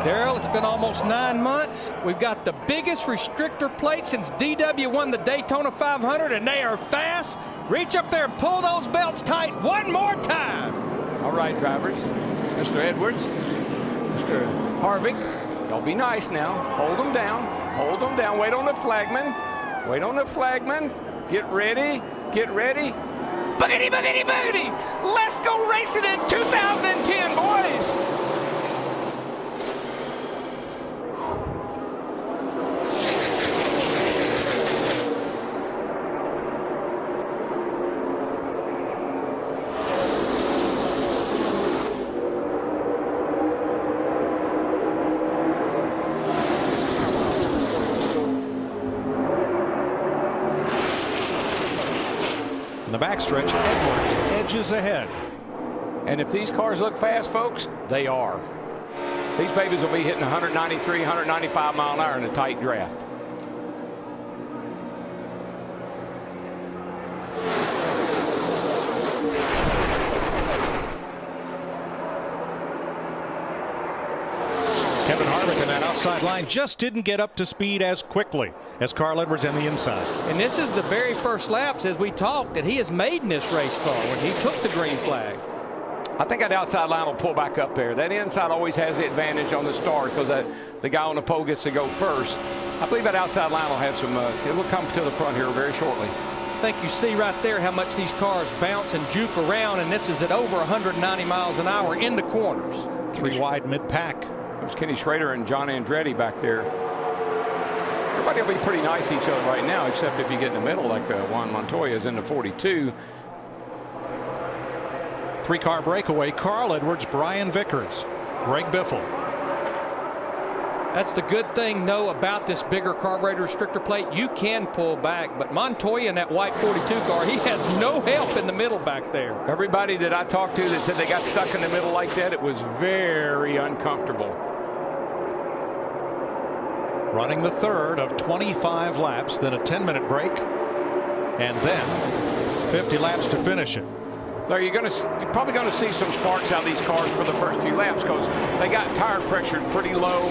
Darrell, it's been almost 9 months. We've got the biggest restrictor plate since DW won the Daytona 500, and they are fast. Reach up there and pull those belts tight one more time. All right, drivers. Mr. Edwards, Mr. Harvick, y'all be nice now. Hold them down. Hold them down. Wait on the flagman. Wait on the flagman. Get ready. Get ready. Boogity, boogity, boogity. Let's go racing in 2010, boys. In the backstretch, Edwards edges ahead. And if these cars look fast, folks, they are. These babies will be hitting 193, 195 mile an hour in a tight draft. Kevin Harvick in that outside line just didn't get up to speed as quickly as Carl Edwards on the inside. And this is the very first laps, as we talked, that he has made in this race car when he took the green flag. I think that outside line will pull back up there. That inside always has the advantage on the start because the guy on the pole gets to go first. I believe that outside line will have some, it will come to the front here very shortly. I think you see right there how much these cars bounce and juke around, and this is at over 190 miles an hour in the corners. Three wide mid-pack. There's Kenny Schrader and John Andretti back there. Everybody will be pretty nice to each other right now, except if you get in the middle like Juan Montoya is in the 42. Three-car breakaway, Carl Edwards, Brian Vickers, Greg Biffle. That's the good thing, though, about this bigger carburetor restrictor plate. You can pull back, but Montoya in that white 42 car, he has no help in the middle back there. Everybody that I talked to that said they got stuck in the middle like that, it was very uncomfortable. Running the third of 25 laps, then a 10-minute break, and then 50 laps to finish it. There, you're probably going to see some sparks out of these cars for the first few laps because they got tire pressure pretty low,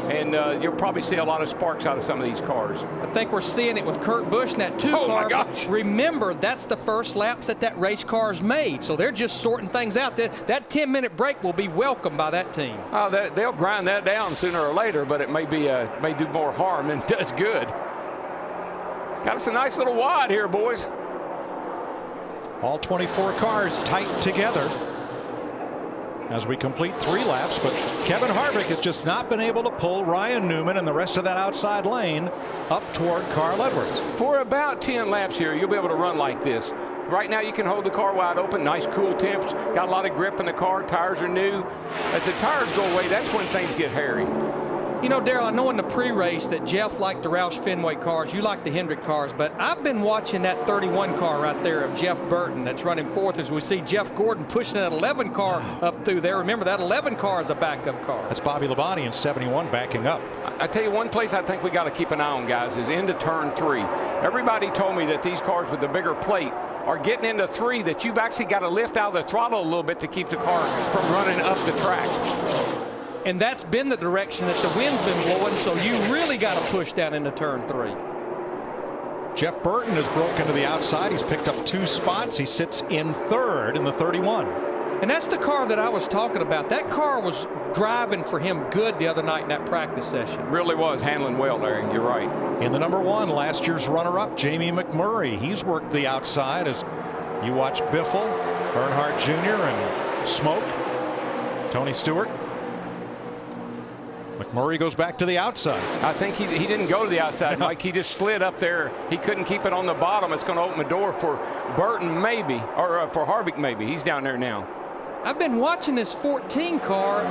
and you'll probably see a lot of sparks out of some of these cars. I think we're seeing it with Kurt Busch in that 2 car. Oh my gosh. Remember, that's the first laps that race car's made, so they're just sorting things out. That 10-minute break will be welcomed by that team. Oh, they'll grind that down sooner or later, but it may do more harm than it does good. Got us a nice little wad here, boys. All 24 cars tight together as we complete 3 laps, but Kevin Harvick has just not been able to pull Ryan Newman and the rest of that outside lane up toward Carl Edwards. For about 10 laps here, you'll be able to run like this. Right now, you can hold the car wide open, nice cool temps, got a lot of grip in the car, tires are new. As the tires go away, that's when things get hairy. You know, Darrell, I know in the pre-race that Jeff liked the Roush Fenway cars, you like the Hendrick cars, but I've been watching that 31 car right there of Jeff Burton that's running fourth as we see Jeff Gordon pushing that 11 car up through there. Remember, that 11 car is a backup car. That's Bobby Labonte in 71 backing up. I tell you, one place I think we got to keep an eye on, guys, is into turn 3. Everybody told me that these cars with the bigger plate are getting into 3, that you've actually got to lift out of the throttle a little bit to keep the car from running up the track. And that's been the direction that the wind's been blowing, so you really got to push down into turn 3. Jeff Burton has broken to the outside. He's picked up 2 spots. He sits in third in the 31. And that's the car that I was talking about. That car was driving for him good the other night in that practice session. Really was handling well, Larry. You're right. In the number 1, last year's runner-up, Jamie McMurray. He's worked the outside as you watch Biffle, Earnhardt Jr., and Smoke, Tony Stewart. McMurray goes back to the outside. I think he didn't go to the outside, Mike. He just slid up there. He couldn't keep it on the bottom. It's going to open the door for Burton maybe, or for Harvick maybe. He's down there now. I've been watching this 14 car.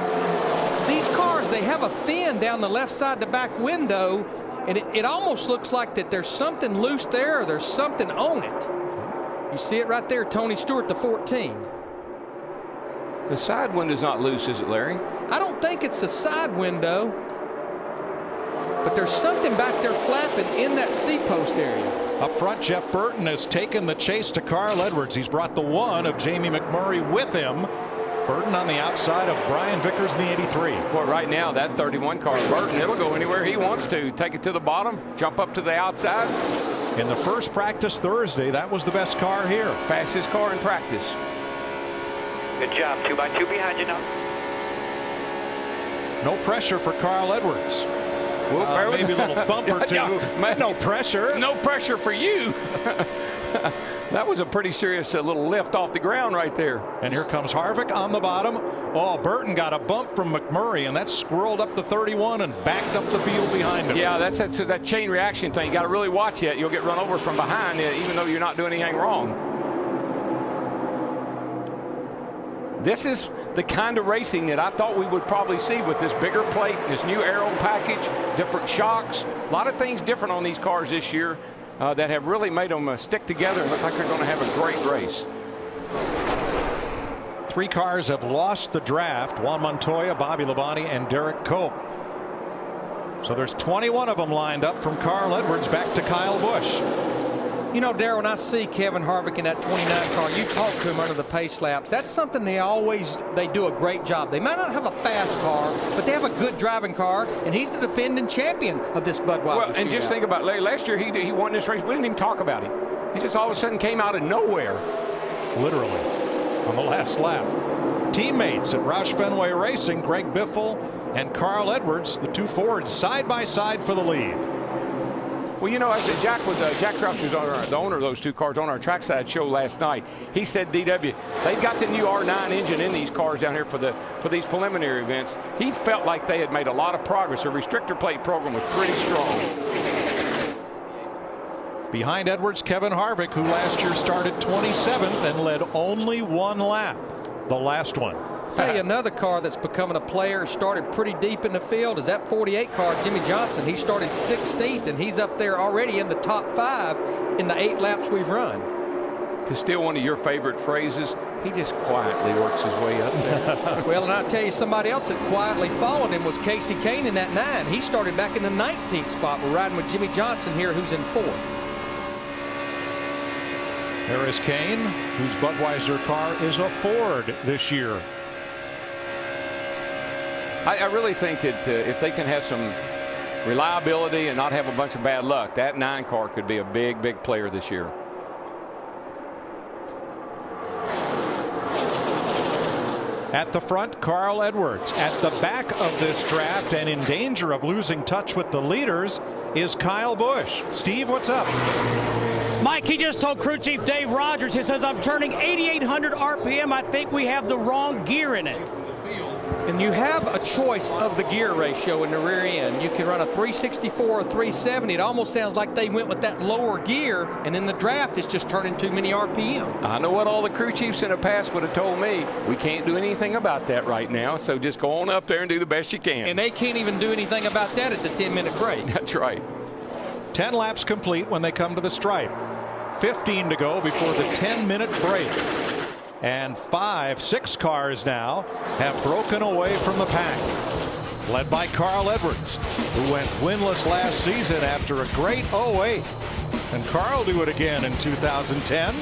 These cars, they have a fin down the left side, the back window, and it almost looks like that there's something loose there or there's something on it. You see it right there, Tony Stewart, the 14. The side window's not loose, is it, Larry? I don't think it's a side window, but there's something back there flapping in that seat post area. Up front, Jeff Burton has taken the chase to Carl Edwards. He's brought the 1 of Jamie McMurray with him. Burton on the outside of Brian Vickers in the 83. Well, right now, that 31 car, Burton, it'll go anywhere he wants to. Take it to the bottom, jump up to the outside. In the first practice Thursday, that was the best car here. Fastest car in practice. Good job. 2x2 behind you now. No pressure for Carl Edwards. Maybe a little bump or two. No pressure. No pressure for you. That was a pretty serious little lift off the ground right there. And here comes Harvick on the bottom. Oh, Burton got a bump from McMurray, and that squirreled up the 31 and backed up the field behind him. Yeah, that's that chain reaction thing. You got to really watch it. You'll get run over from behind, even though you're not doing anything wrong. This is the kind of racing that I thought we would probably see with this bigger plate, this new aero package, different shocks. A lot of things different on these cars this year that have really made them stick together and look like they're going to have a great race. 3 cars have lost the draft: Juan Montoya, Bobby Labonte, and Derek Cope. So there's 21 of them lined up, from Carl Edwards back to Kyle Busch. You know, Darrell, when I see Kevin Harvick in that 29 car, you talk to him under the pace laps. That's something they do a great job. They might not have a fast car, but they have a good driving car, and he's the defending champion of this Budweiser. Well, and just think about last year, he won this race. We didn't even talk about him. He just all of a sudden came out of nowhere. Literally, on the last lap. Teammates at Roush Fenway Racing, Greg Biffle and Carl Edwards, the 2 Fords, side by side for the lead. Well, you know, Jack Krause was the owner of those 2 cars on our trackside show last night. He said, DW, they've got the new R9 engine in these cars down here for these preliminary events. He felt like they had made a lot of progress. The restrictor plate program was pretty strong. Behind Edwards, Kevin Harvick, who last year started 27th and led only 1 lap, the last one. Tell you another car that's becoming a player, started pretty deep in the field, is that 48 car, Jimmy Johnson. He started 16th, and he's up there already in the top 5 in the 8 laps we've run. To steal one of your favorite phrases, he just quietly works his way up there. Well, and I'll tell you, somebody else that quietly followed him was Casey Kane in that 9. He started back in the 19th spot. We're riding with Jimmy Johnson here, who's in 4th. There is Kane, whose Budweiser car is a Ford this year. I really think that if they can have some reliability and not have a bunch of bad luck, that 9 car could be a big, big player this year. At the front, Carl Edwards. At the back of this draft, and in danger of losing touch with the leaders, is Kyle Busch. Steve, what's up? Mike, he just told crew chief Dave Rogers, he says, I'm turning 8,800 RPM. I think we have the wrong gear in it. And you have a choice of the gear ratio in the rear end. You can run a 364 or 370. It almost sounds like they went with that lower gear, and in the draft it's just turning too many RPM. I know what all the crew chiefs in the past would have told me. We can't do anything about that right now, so just go on up there and do the best you can. And they can't even do anything about that at the 10-minute break. That's right. 10 laps complete when they come to the stripe. 15 to go before the 10-minute break. And 6 cars now have broken away from the pack, led by Carl Edwards, who went winless last season after a great 08. And Carl do it again in 2010.